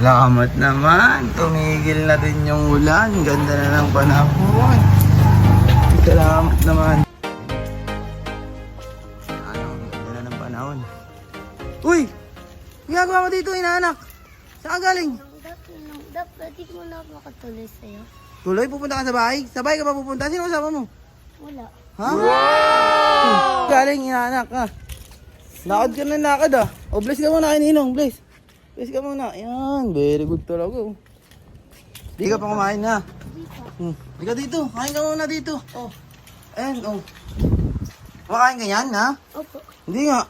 Salamat naman. Tumigil na din yung ulan. Ganda na ng panahon. Salamat naman. Ano, ganda na ng panahon. Uy! Ginagawa mo dito, inaanak? Saan ka galing? Dapat di mo na makatuloy sa'yo. Tuloy, pupunta ka sa bahay? Sa bahay ka ba pupunta? Sino kasama mo? Wala. Ha? Wow! Galing, inaanak ha. Lakad ka na lakad ah. O, bless ka muna kay Ninong, bless. Bless ka muna. Ayan, very good talaga. Oh. Di ka pa kumain na. Di ka dito, kain ka muna dito. Oh. Ayan, oh. Makain ka yan, ha? Opo. Hindi nga.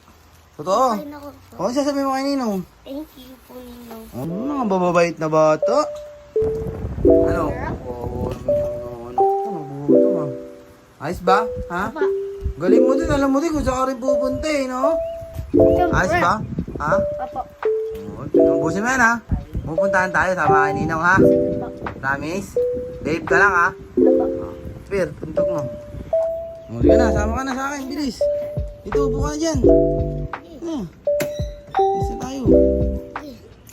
Totoo. Kain ako po. O, sasabihin mo kay Ninong. Thank you po, Ninong. Ano, mga bababait na bata. Ano? Oo, nabuto ma. Ayos ba? Ha? Papa. Galing mo din, alam mo din kung saan ka rin pupunta eh, no? Ayos ba? Ha? Papa. Ubusin mo yan ha. Pupuntahan tayo, sama kay Ninong ha. Papa. Promise? Babe ka lang ha. Papa. Spear, puntok mo. Muli ka na, sama ka na sa akin, bilis. Dito, upo ka na dyan. Isa tayo.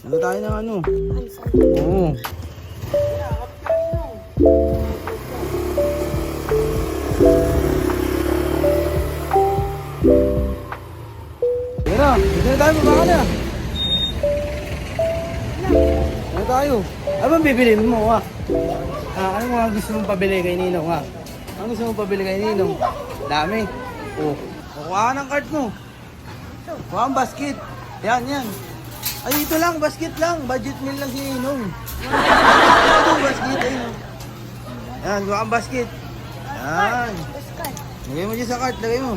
Ano tayo ng ano? Oo. Tira, dito na tayo, baba ka na. Ano tayo? Ano bang bibilin mo ha? Ano mga gusto mong pabili kay Ninong ha? Ano gusto mong pabili kay Ninong? Dami. Oh. Kukuha ka ng card mo. Kuha ang basket. Yan, yan. Ay, ito lang, basket lang. Budget meal lang si Ninong. Ito, basket. Ayun. Yan, kuha ang basket. Yan. Lagay mo dyan sa cart, lagay mo.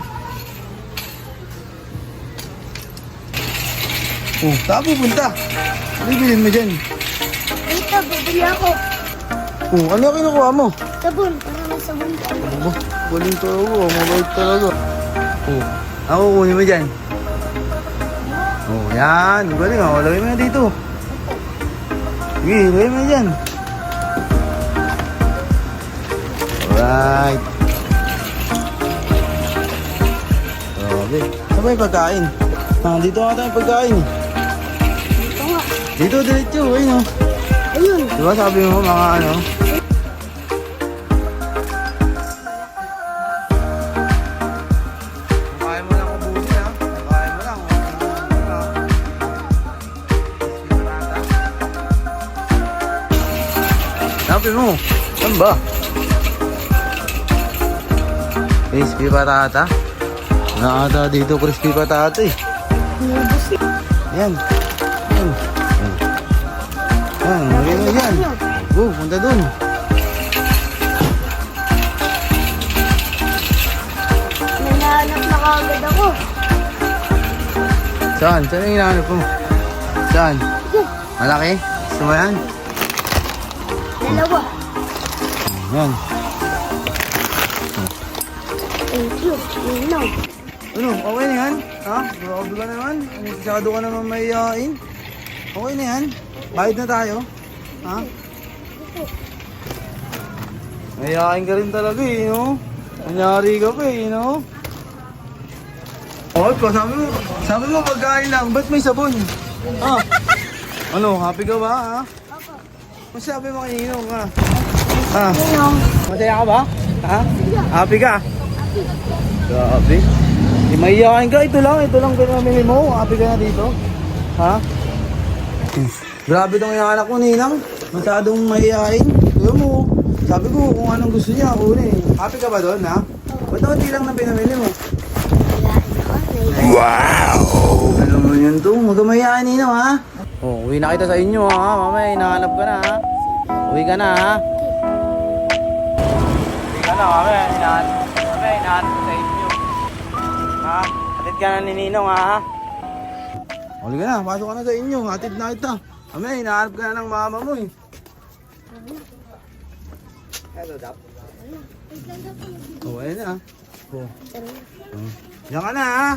Oh, saan pupunta? Ano bilhin mo dyan? Ito, bibili ako. Oh, ano kinukuha mo? Sabon. Para may sabon ka. Oh, galing talaga. Mabait talaga. Oh, ako kukunin mo dyan. Oh, yan. Galing ako. Lagay mo na dito. Sige, lagay mo na dyan. Alright. Grabe. Saan ba yung pagkain? Dito nga tayo yung pagkain. Ito nga. Dito, diretso. Ayun o. Ayun. Diba sabi mo mga ano? Kakain mo lang ubusin ha. Kakain mo lang. Sabi mo. Saan ba? Crispy patata. Nakata dito crispy patata eh. Yan. Yan. Yan, lagay mo dyan. Oh, punta dun. Nanahanap na kagad ako. Saan? Saan yung hinahanap mo? Saan? Malaki? Gusto mo yan? Dalawa. Yan. Thank you, Ninong. Ano? Okay na yan? Ha? Grabe ka naman. Masyado ka naman mayayain. Okay na yan? Bayad na tayo? Ha? Mayayain ka rin talaga eh, no? Manyari ka pa eh, no? Okay pa, sabi mo pagkain lang, ba't may sabon? Ha? Ano, happy ka ba, ha? Kung sabi mo kay Ninong, ha? Ha? Ninong. Masaya ka ba? Ha? Happy ka? Grabe. Di mahihain ka, ito lang pinamili mo. Happy ka na dito? Ha? Grabe tong yung anak ko, Ninang. Masyadong mahihain. Kaya mo, sabi ko kung anong gusto niya, kunin. Happy ka ba doon, ha? Ba't hindi lang na pinamili mo? Wow! Alam mo yun to, magamayain Ninang, ha? Oh, uwi na kita sa inyo, ha? Mamaya, hinahanap ka na, ha? Uwi ka na, ha? Uwi ka na, mamaya, hinahanap ka sa inyo. Ha? Hatid ka na ni Ninong ha? Huli ka na, pasok ka na sa inyo. Hatid na kita. Amay, hinahanap ka na ng mama mo eh. Hello, Dap. Oh, ayun na. Oh. Diyan ka na ha.